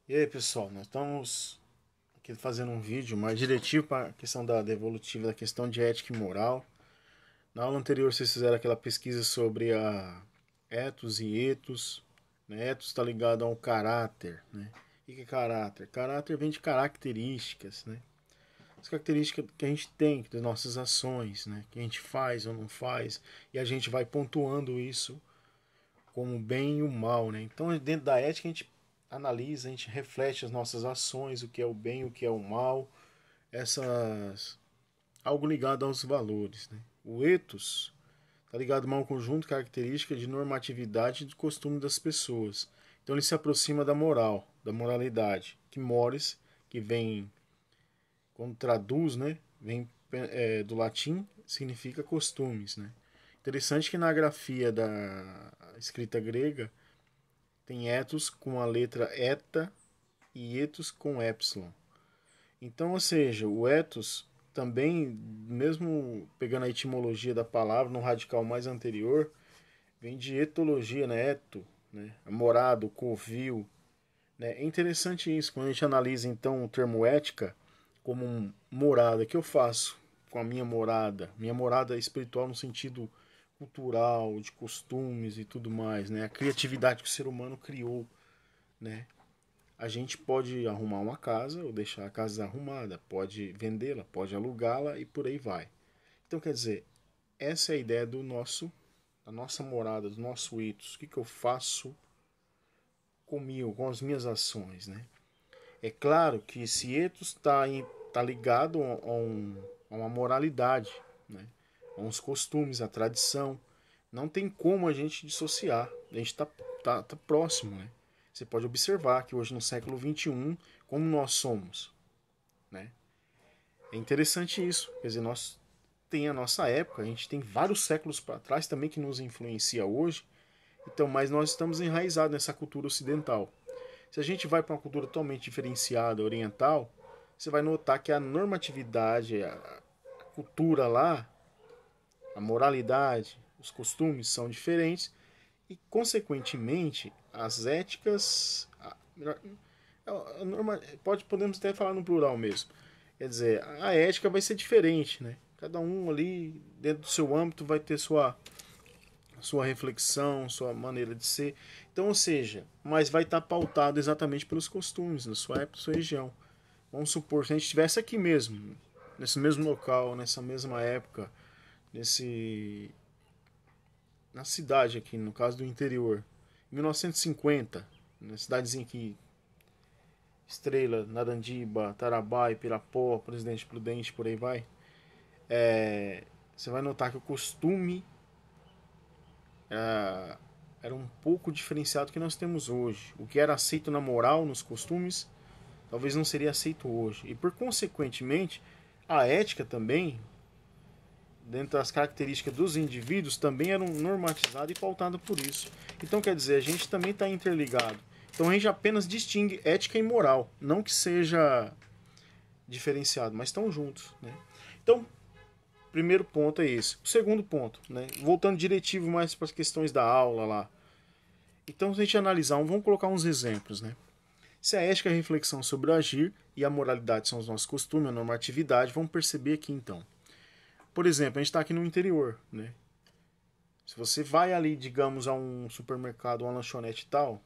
E aí, pessoal, nós estamos aqui fazendo um vídeo mais diretivo para a questão da devolutiva, da questão de ética e moral. Na aula anterior vocês fizeram aquela pesquisa sobre a ethos e ethos. Né? Ethos está ligado ao caráter. Né? O que é caráter? Caráter vem de características, né? As características que a gente tem das nossas ações, né? Que a gente faz ou não faz, e a gente vai pontuando isso como o bem e o mal, né? Então, dentro da ética, a gente analisa, a gente reflete as nossas ações, o que é o bem, o que é o mal, essas algo ligado aos valores, né? O ethos está ligado a um conjunto de características de normatividade e de costume das pessoas. Então, ele se aproxima da moral, da moralidade, que mores, que vem, quando traduz, né? Vem do latim, significa costumes, né? Interessante que na grafia da escrita grega tem ethos com a letra eta e ethos com epsilon. Então, ou seja, o ethos também, mesmo pegando a etimologia da palavra no radical mais anterior, vem de etologia, né? Eto, né? Morado, covil. Né? É interessante isso, quando a gente analisa então o termo ética como morada, que eu faço com a minha morada espiritual no sentido cultural, de costumes e tudo mais, né? A criatividade que o ser humano criou, né? A gente pode arrumar uma casa ou deixar a casa arrumada, pode vendê-la, pode alugá-la e por aí vai. Então, quer dizer, essa é a ideia da nossa morada, do nosso ethos. O que eu faço comigo, com as minhas ações, né? É claro que esse ethos tá ligado a uma moralidade, né? A uns costumes, a tradição. Não tem como a gente dissociar. A gente tá próximo, né? Você pode observar que hoje no século XXI, como nós somos, né? É interessante isso. Quer dizer, nós tem a nossa época, a gente tem vários séculos para trás também que nos influencia hoje. Então, mas nós estamos enraizados nessa cultura ocidental. Se a gente vai para uma cultura totalmente diferenciada, oriental, você vai notar que a normatividade, a cultura lá, a moralidade, os costumes são diferentes e, consequentemente, as éticas. Podemos até falar no plural mesmo. Quer dizer, a ética vai ser diferente, né? Cada um ali, dentro do seu âmbito, vai ter sua reflexão, sua maneira de ser. Então, ou seja, mas vai estar pautado exatamente pelos costumes, na sua época, na sua região. Vamos supor, se a gente estivesse aqui mesmo, nesse mesmo local, nessa mesma época, nesse na cidade aqui, no caso do interior, em 1950, na cidadezinha aqui, Estrela, Narandiba, Tarabá, Pirapó, Presidente Prudente, por aí vai, você vai notar que o costume era um pouco diferenciado do que nós temos hoje. O que era aceito na moral, nos costumes, talvez não seria aceito hoje. E por consequentemente, a ética também, dentro das características dos indivíduos, também eram normatizadas e pautadas por isso. Então quer dizer, a gente também está interligado. Então a gente apenas distingue ética e moral, não que seja diferenciado, mas estão juntos, né? Então, primeiro ponto é esse. O segundo ponto, né? Voltando diretivo mais para as questões da aula lá. Então, se a gente analisar, vamos colocar uns exemplos, né? Se a ética é a reflexão sobre o agir e a moralidade são os nossos costumes, a normatividade, vamos perceber aqui então. Por exemplo, a gente está aqui no interior, né? Se você vai ali, digamos, a um supermercado, uma lanchonete e tal,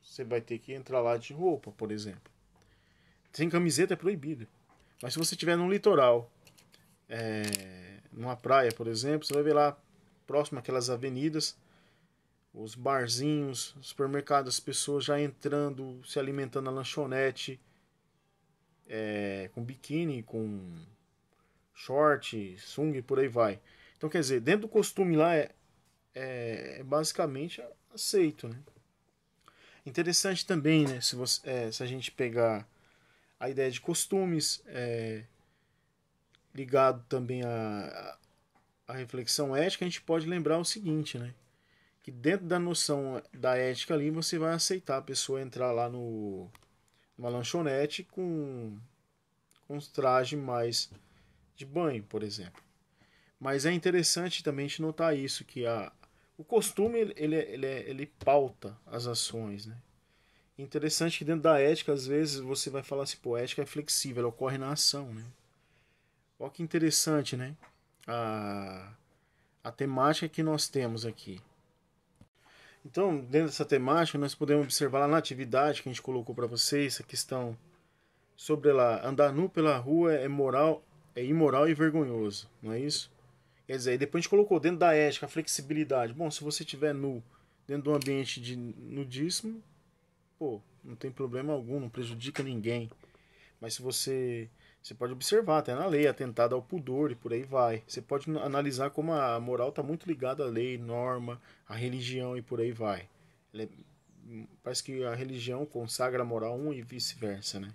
você vai ter que entrar lá de roupa, por exemplo. Sem camiseta é proibido. Mas se você estiver num litoral, numa praia, por exemplo, você vai ver lá, próximo àquelas avenidas, os barzinhos, os supermercados, as pessoas já entrando, se alimentando na lanchonete, com biquíni, com short, sunga e por aí vai. Então, quer dizer, dentro do costume lá é basicamente aceito, né? Interessante também, né? Se a gente pegar a ideia de costumes, ligado também à reflexão ética, a gente pode lembrar o seguinte, né? Que dentro da noção da ética ali, você vai aceitar a pessoa entrar lá numa lanchonete com uns trajes mais de banho, por exemplo. Mas é interessante também a gente notar isso, que o costume ele pauta as ações, né? Interessante que dentro da ética, às vezes, você vai falar assim, pô, a ética é flexível, ela ocorre na ação, né? Olha que interessante, né? A, a temática que nós temos aqui. Então, dentro dessa temática, nós podemos observar lá na atividade que a gente colocou para vocês, a questão sobre lá, andar nu pela rua é moral, é imoral e vergonhoso, não é isso? Quer dizer, aí depois a gente colocou dentro da ética a flexibilidade. Bom, se você estiver nu dentro de um ambiente de nudismo, pô, não tem problema algum, não prejudica ninguém. Mas se você pode observar, até na lei, atentado ao pudor e por aí vai. Você pode analisar como a moral está muito ligada à lei, norma, à religião e por aí vai. Parece que a religião consagra a moral um e vice-versa, né?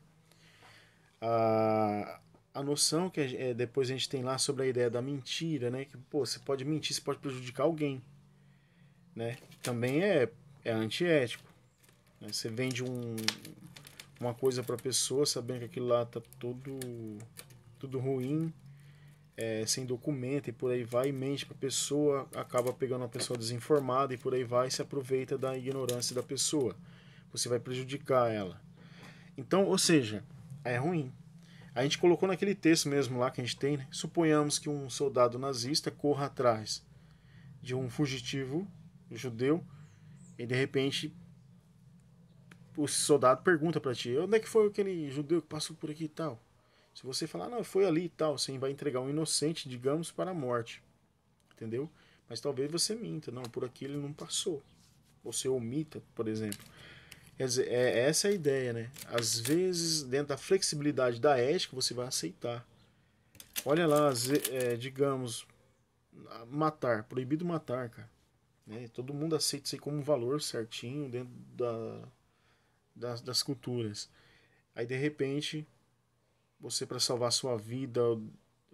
A noção que depois a gente tem lá sobre a ideia da mentira, né? Que, pô, você pode mentir, você pode prejudicar alguém, né? Também é antiético. Né? Você vende uma coisa para a pessoa sabendo que aquilo lá tá tudo ruim, sem documento e por aí vai, e mente para a pessoa, acaba pegando uma pessoa desinformada e por aí vai, e se aproveita da ignorância da pessoa. Você vai prejudicar ela. Então, ou seja, é ruim. A gente colocou naquele texto mesmo lá que a gente tem, né? Suponhamos que um soldado nazista corra atrás de um fugitivo judeu e de repente o soldado pergunta para ti, onde é que foi aquele judeu que passou por aqui e tal? Se você falar, não, foi ali e tal, você vai entregar um inocente, digamos, para a morte. Entendeu? Mas talvez você minta, não, por aqui ele não passou. Você omita, por exemplo. Quer dizer, essa é a ideia, né? Às vezes, dentro da flexibilidade da ética, você vai aceitar. Olha lá, digamos, matar, proibido matar, cara. Né? Todo mundo aceita isso aí como um valor certinho dentro das culturas. Aí, de repente, você, para salvar a sua vida,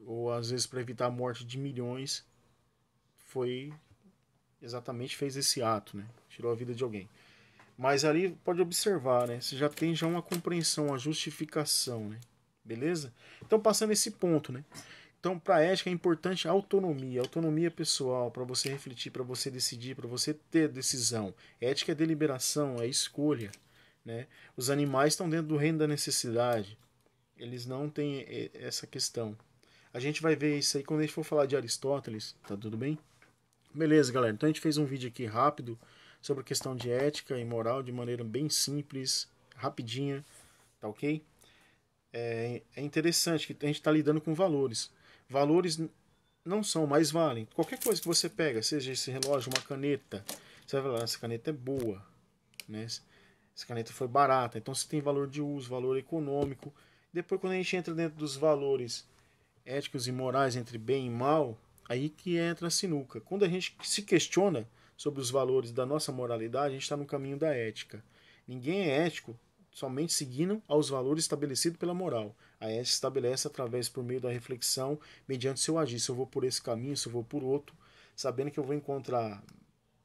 ou às vezes para evitar a morte de milhões, foi exatamente fez esse ato, né? Tirou a vida de alguém. Mas ali pode observar, né? Você já tem uma compreensão, uma justificação, né? Beleza? Então passando esse ponto, né? Então para a ética é importante a autonomia pessoal, para você refletir, para você decidir, para você ter decisão. Ética é deliberação, é escolha, né? Os animais estão dentro do reino da necessidade. Eles não têm essa questão. A gente vai ver isso aí quando a gente for falar de Aristóteles, tá tudo bem? Beleza, galera. Então a gente fez um vídeo aqui rápido sobre a questão de ética e moral de maneira bem simples, rapidinha, tá ok? É interessante que a gente está lidando com valores. Valores não são, mas valem. Qualquer coisa que você pega, seja esse relógio, uma caneta, você vai falar, essa caneta é boa, né? Essa caneta foi barata, então você tem valor de uso, valor econômico. Depois, quando a gente entra dentro dos valores éticos e morais entre bem e mal, aí que entra a sinuca. Quando a gente se questiona sobre os valores da nossa moralidade, a gente está no caminho da ética. Ninguém é ético somente seguindo aos valores estabelecidos pela moral. A ética estabelece através, por meio da reflexão, mediante seu agir. Se eu vou por esse caminho, se eu vou por outro, sabendo que eu vou encontrar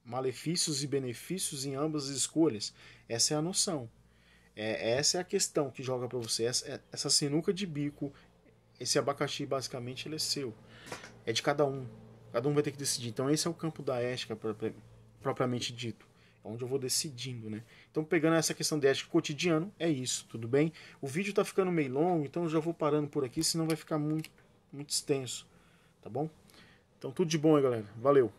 malefícios e benefícios em ambas as escolhas. Essa é a noção. Essa é a questão que joga para você. Essa sinuca de bico, esse abacaxi, basicamente, ele é seu. É de cada um. Cada um vai ter que decidir. Então esse é o campo da ética propriamente dito. É onde eu vou decidindo, né? Então pegando essa questão de ética cotidiano, é isso, tudo bem? O vídeo tá ficando meio longo, então eu já vou parando por aqui, senão vai ficar muito extenso, tá bom? Então tudo de bom aí, galera. Valeu!